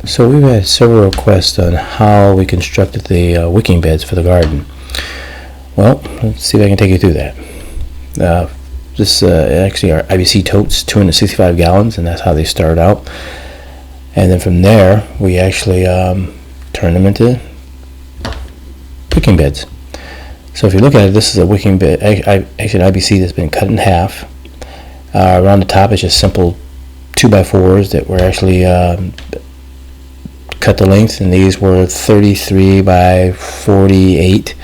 So we've had several requests on how we constructed the wicking beds for the garden. Well, let's see if I can take you through that. This actually are IBC totes, 265 gallons, and that's how they start out. And then from there, we actually turn them into wicking beds. So if you look at it, this is a wicking bed, actually an IBC that's been cut in half. Around the top is just simple 2x4s that were actually cut the length, and these were 33 by 48,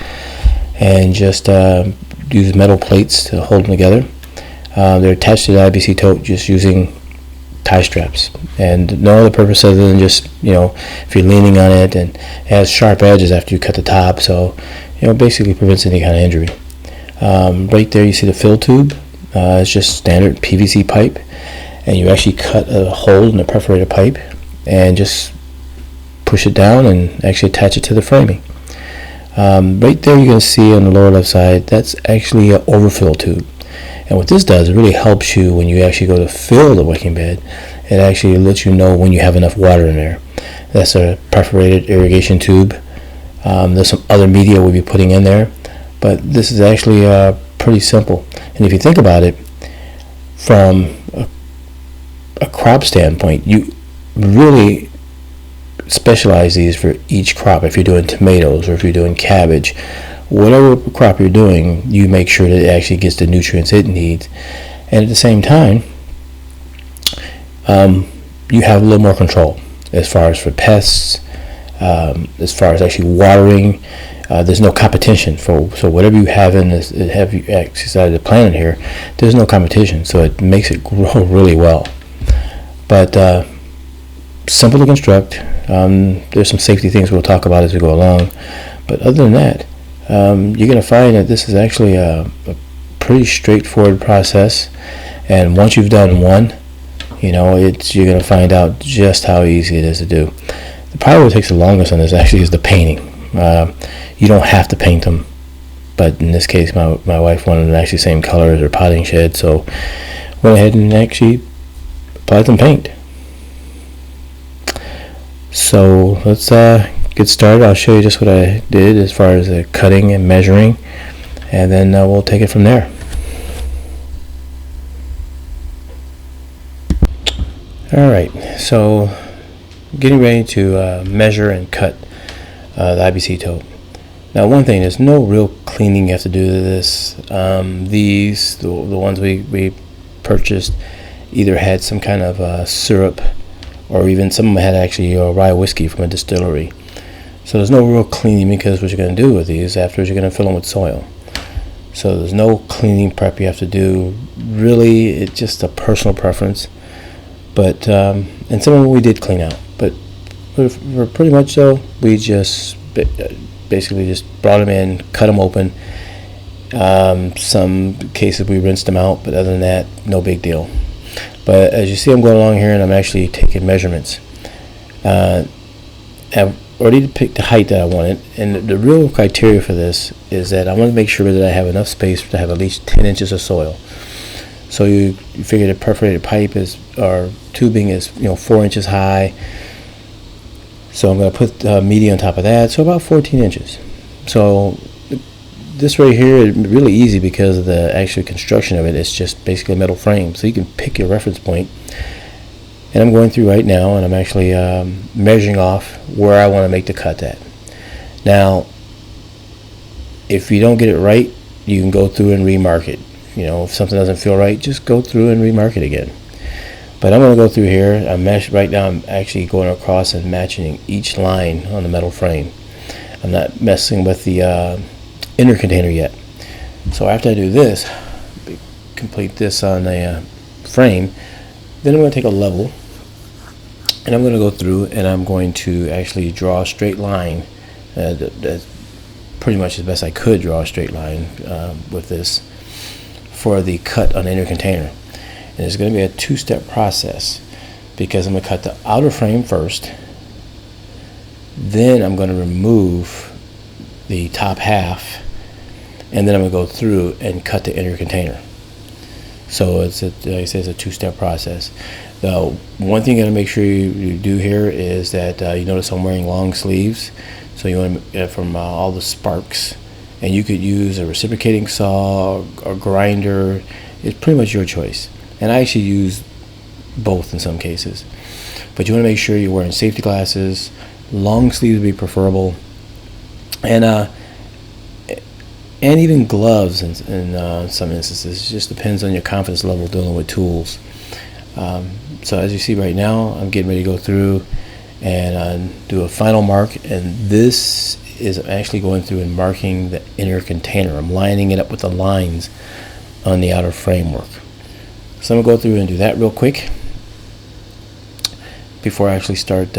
and just use metal plates to hold them together. They're attached to the IBC tote just using tie straps, and no other purpose other than just, if you're leaning on it, and it has sharp edges after you cut the top, so basically prevents any kind of injury. Right there you see the fill tube. It's just standard PVC pipe, and you actually cut a hole in the perforated pipe and just push it down and actually attach it to the framing. Right there you're going to see on the lower left side, that's actually an overfill tube. And what this does, it really helps you when you actually go to fill the wicking bed. It actually lets you know when you have enough water in there. That's a perforated irrigation tube. There's some other media we'll be putting in there, but this is actually pretty simple. And if you think about it, from a crop standpoint, you really specialize these for each crop. If you're doing tomatoes or if you're doing cabbage, whatever crop you're doing, you make sure that it actually gets the nutrients it needs. And at the same time, you have a little more control as far as for pests, as far as actually watering. There's no competition so whatever you have in this, have you actually decided to plant in here, there's no competition, so it makes it grow really well. But simple to construct. There's some safety things we'll talk about as we go along, but other than that, you're going to find that this is actually a pretty straightforward process. And once you've done one, you're going to find out just how easy it is to do. The part that takes the longest on this actually is the painting. You don't have to paint them, but in this case my wife wanted them actually same color as her potting shed, so went ahead and actually applied some paint. So let's get started. I'll show you just what I did as far as the cutting and measuring, and then we'll take it from there. Alright, so getting ready to measure and cut the IBC tote. Now one thing, there's no real cleaning you have to do to this. These, the ones we purchased, either had some kind of syrup, or even some of them had actually rye whiskey from a distillery. So there's no real cleaning, because what you're going to do with these afterwards, you're going to fill them with soil. So there's no cleaning prep you have to do. Really, it's just a personal preference. But and some of them we did clean out, but for pretty much so, we just basically just brought them in, cut them open. Some cases we rinsed them out, but other than that, no big deal. But as you see, I'm going along here and I'm actually taking measurements. I've already picked the height that I wanted, and the real criteria for this is that I want to make sure that I have enough space to have at least 10 inches of soil. So you figure the perforated pipe or tubing is 4 inches high. So I'm going to put media on top of that, so about 14 inches. So this right here is really easy because of the actual construction of it. It's just basically a metal frame, so you can pick your reference point. And I'm going through right now, and I'm actually measuring off where I want to make the cut at. Now, if you don't get it right, you can go through and remark it. If something doesn't feel right, just go through and remark it again. But I'm going to go through here. Right now I'm actually going across and matching each line on the metal frame. I'm not messing with the inner container yet. So after I do this, complete this on the frame, then I'm going to take a level, and I'm going to go through and I'm going to actually draw a straight line. That's pretty much as best I could draw a straight line with this for the cut on the inner container. And it's going to be a two-step process, because I'm going to cut the outer frame first, then I'm going to remove the top half, and then I'm going to go through and cut the inner container. So it's like I say, it's a two-step process. The one thing you gotta make sure you do here is that you notice I'm wearing long sleeves, so you want to from all the sparks, and you could use a reciprocating saw or grinder. It's pretty much your choice, and I actually use both in some cases. But you want to make sure you're wearing safety glasses. Long sleeves would be preferable, and even gloves in some instances. It just depends on your confidence level dealing with tools. So as you see right now, I'm getting ready to go through and do a final mark, and this is actually going through and marking the inner container. I'm lining it up with the lines on the outer framework. So I'm going to go through and do that real quick before I actually start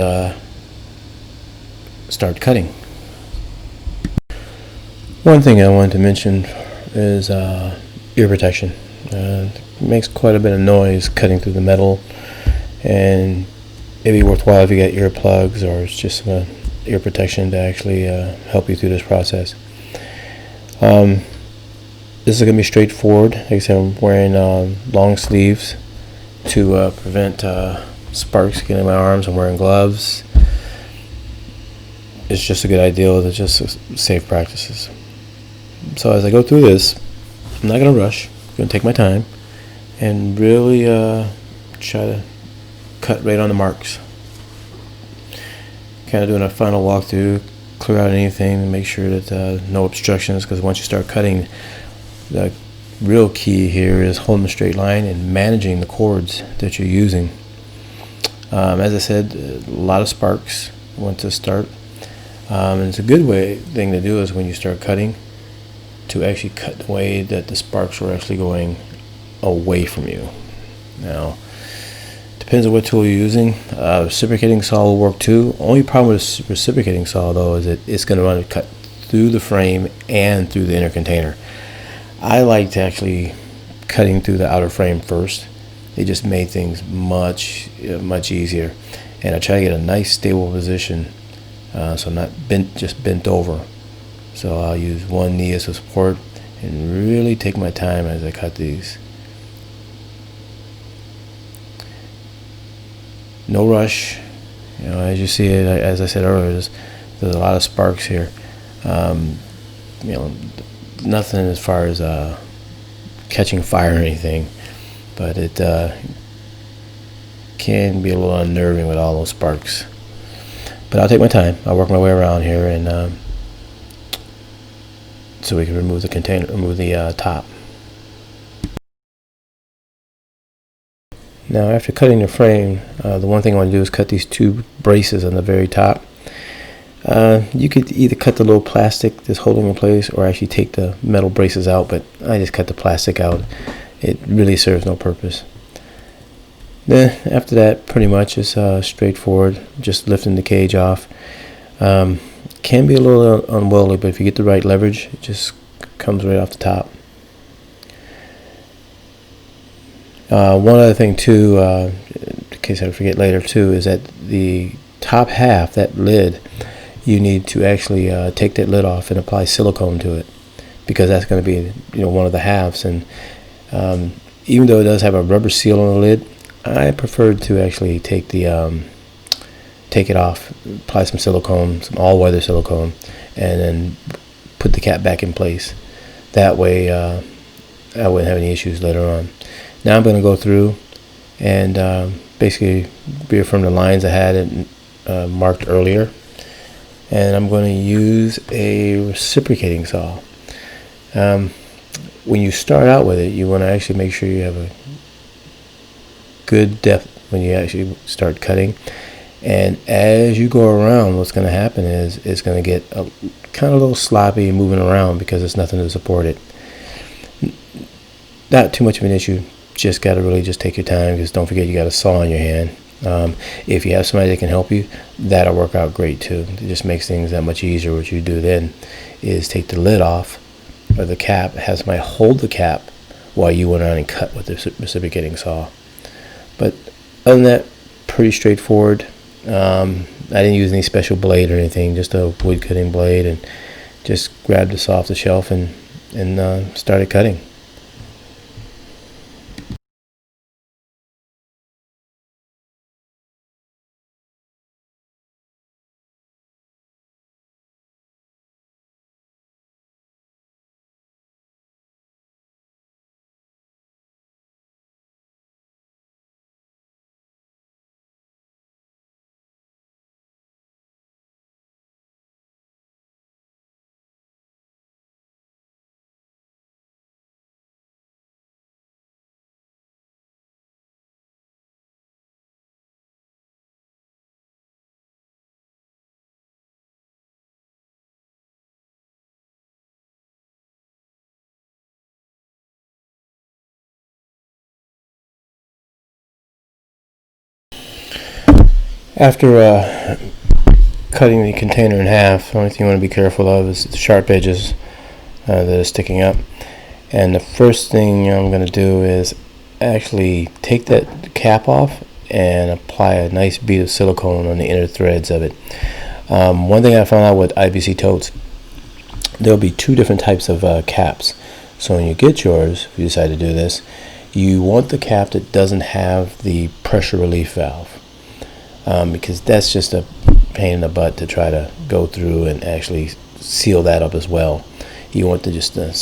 cutting. One thing I wanted to mention is ear protection. It makes quite a bit of noise cutting through the metal, and it'd be worthwhile if you got earplugs or it's just ear protection to actually help you through this process. This is going to be straightforward. Like I said, I'm wearing long sleeves to prevent sparks getting in my arms. I'm wearing gloves. It's just a good idea. It's just safe practices. So as I go through this, I'm not going to rush. I'm going to take my time and really try to cut right on the marks. Kind of doing a final walkthrough, clear out anything and make sure that no obstructions, because once you start cutting, the real key here is holding a straight line and managing the cords that you're using. As I said, a lot of sparks once to start. And it's a good thing to do is when you start cutting, to actually cut the way that the sparks are actually going away from you. Now, depends on what tool you're using. Reciprocating saw will work too. Only problem with reciprocating saw though is that it's going to run and cut through the frame and through the inner container. I like to actually cutting through the outer frame first. It just made things much easier, and I try to get a nice stable position, so I'm not bent over. So I'll use one knee as a support and really take my time as I cut these. No rush. You know, as you see it, as I said earlier, there's a lot of sparks here. You know, nothing as far as catching fire or anything, but it can be a little unnerving with all those sparks. But I'll take my time. I'll work my way around here, and so we can remove the container, remove the top. Now, after cutting the frame, the one thing I want to do is cut these two braces on the very top. You could either cut the little plastic that's holding in place or actually take the metal braces out, but I just cut the plastic out. It really serves no purpose. Then after that, pretty much is straightforward, just lifting the cage off. Can be a little unwieldy, but if you get the right leverage, it just comes right off the top. One other thing too, in case I forget later too, is that the top half, that lid, you need to actually take that lid off and apply silicone to it, because that's going to be, you know, one of the halves. And even though it does have a rubber seal on the lid, I prefer to actually take it off, apply some silicone, some all-weather silicone, and then put the cap back in place. That way I wouldn't have any issues later on. Now I'm going to go through and basically reaffirm the lines I had marked earlier, and I'm going to use a reciprocating saw. When you start out with it, you want to actually make sure you have a good depth when you actually start cutting. And as you go around, what's going to happen is it's going to get kind of a little sloppy moving around because there's nothing to support it. Not too much of an issue. Just got to really just take your time, because don't forget you got a saw in your hand. If you have somebody that can help you, that'll work out great too. It just makes things that much easier. What you do then is take the lid off, or the cap, have somebody hold the cap while you went around and cut with the reciprocating saw. But other than that, pretty straightforward. I didn't use any special blade or anything, just a wood cutting blade, and just grabbed this off the shelf and started cutting. After cutting the container in half, the only thing you want to be careful of is the sharp edges that are sticking up. And the first thing I'm going to do is actually take that cap off and apply a nice bead of silicone on the inner threads of it. One thing I found out with IBC totes, there'll be two different types of caps. So when you get yours, if you decide to do this, you want the cap that doesn't have the pressure relief valve, because that's just a pain in the butt to try to go through and actually seal that up as well. You want to just the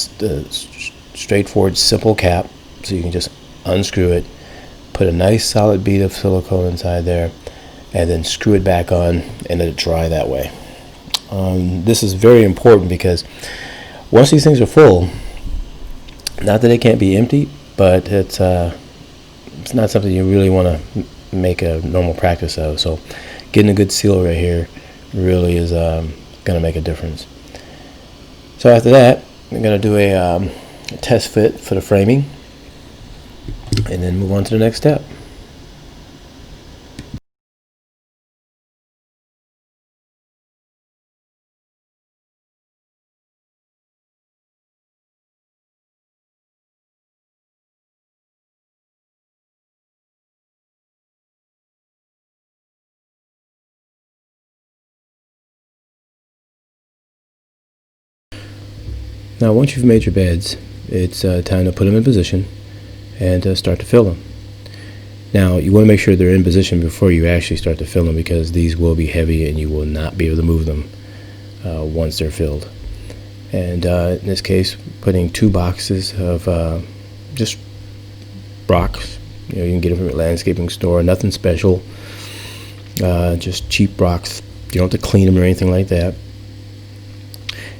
straightforward, simple cap, so you can just unscrew it, put a nice solid bead of silicone inside there, and then screw it back on and let it dry that way. This is very important because once these things are full, not that it can't be empty, but it's not something you really want to make a normal practice of. So getting a good seal right here really is going to make a difference. So after that, I'm going to do a test fit for the framing and then move on to the next step. Now once you've made your beds, it's time to put them in position and start to fill them. Now you want to make sure they're in position before you actually start to fill them, because these will be heavy and you will not be able to move them once they're filled. And in this case, putting 2 boxes of just rocks. You can get them from a landscaping store, nothing special, just cheap rocks. You don't have to clean them or anything like that.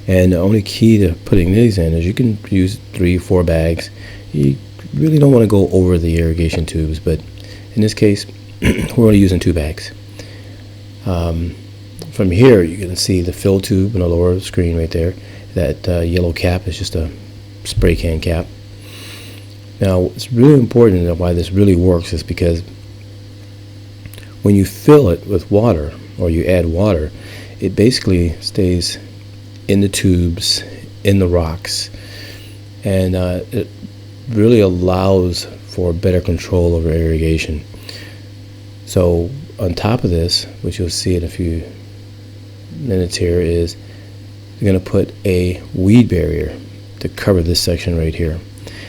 And the only key to putting these in is you can use 3 or 4 bags. You really don't want to go over the irrigation tubes, but in this case, we're only using 2 bags. From here, you can see the fill tube in the lower screen right there. That yellow cap is just a spray can cap. Now, it's really important that why this really works is because when you fill it with water, or you add water, it basically stays in the tubes, in the rocks, and it really allows for better control over irrigation. So on top of this, which you'll see in a few minutes here, is you're going to put a weed barrier to cover this section right here.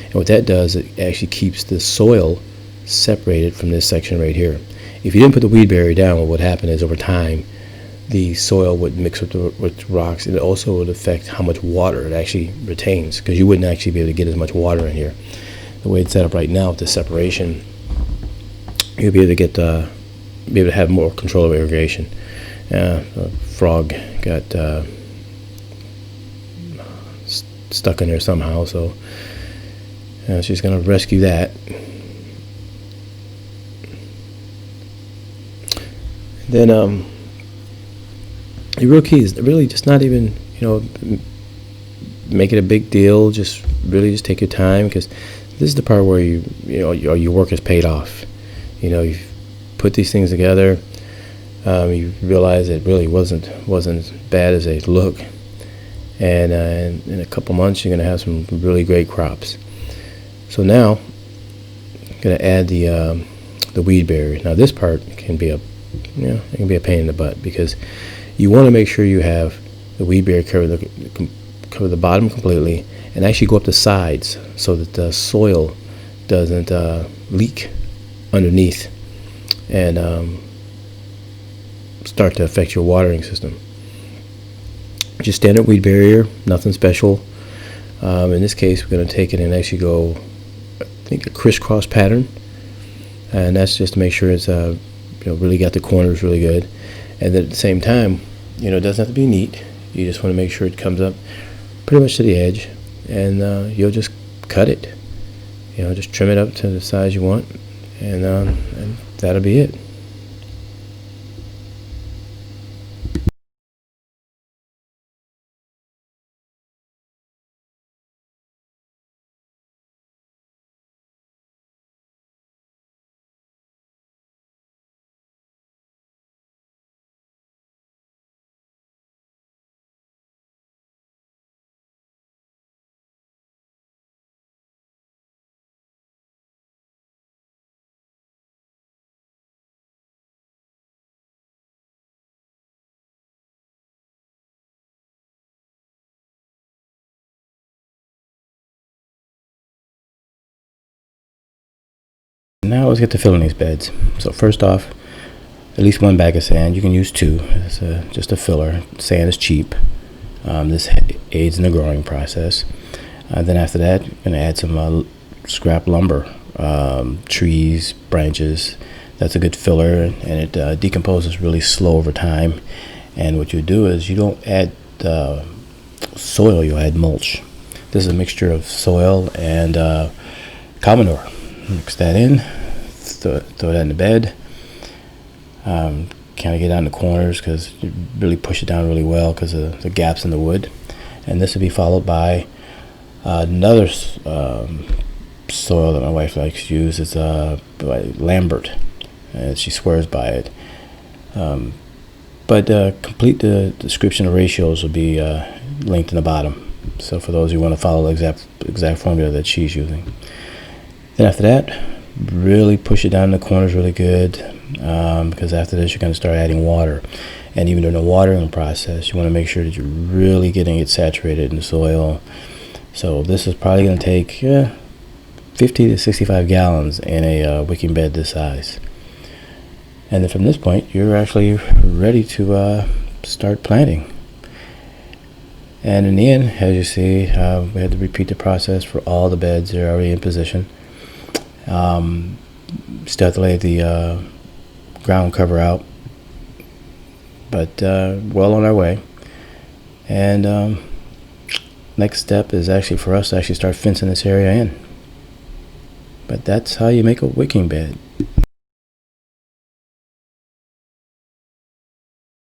And what that does, it actually keeps the soil separated from this section right here. If you didn't put the weed barrier down, what would happen is over time the soil would mix with rocks. It also would affect how much water it actually retains, because you wouldn't actually be able to get as much water in here. The way it's set up right now with the separation, you'll be able to get be able to have more control of irrigation. A frog got stuck in there somehow, so she's going to rescue that. Then the real key is really just not even, make it a big deal. Just really just take your time, because this is the part where your work is paid off. You've put these things together. You realize it really wasn't as bad as they look, and in a couple months you're going to have some really great crops. So now I'm going to add the weed barrier. Now this part can be it can be a pain in the butt, because you want to make sure you have the weed barrier cover the bottom completely, and actually go up the sides so that the soil doesn't leak underneath and start to affect your watering system. Just standard weed barrier, nothing special. In this case, we're going to take it and actually go, I think, a crisscross pattern, and that's just to make sure it's really got the corners really good. And then at the same time, it doesn't have to be neat. You just want to make sure it comes up pretty much to the edge, and you'll just cut it. Just trim it up to the size you want, and that'll be it. now let's get to filling these beds. So first off, at least one bag of sand. You can use two. It's just a filler. Sand is cheap. This aids in the growing process. Then after that, you're going to add some scrap lumber, trees, branches. That's a good filler, and it decomposes really slow over time. And what you do is you don't add soil, you add mulch. This is a mixture of soil and cow manure. Mix that in, throw that in the bed. Kind of get down the corners because you really push it down really well because of the gaps in the wood. And this will be followed by another soil that my wife likes to use. It's by Lambert, and she swears by it. But complete the description of ratios will be linked in the bottom. So for those who want to follow the exact formula that she's using. Then after that, really push it down in the corners really good, because after this you're going to start adding water. And even during the watering process, you want to make sure that you're really getting it saturated in the soil. So this is probably going to take 50 to 65 gallons in a wicking bed this size. And then from this point, you're actually ready to start planting. And in the end, as you see, we had to repeat the process for all the beds. They're already in position. Still have to lay the ground cover out, but well on our way. And next step is actually for us to actually start fencing this area in. But that's how you make a wicking bed.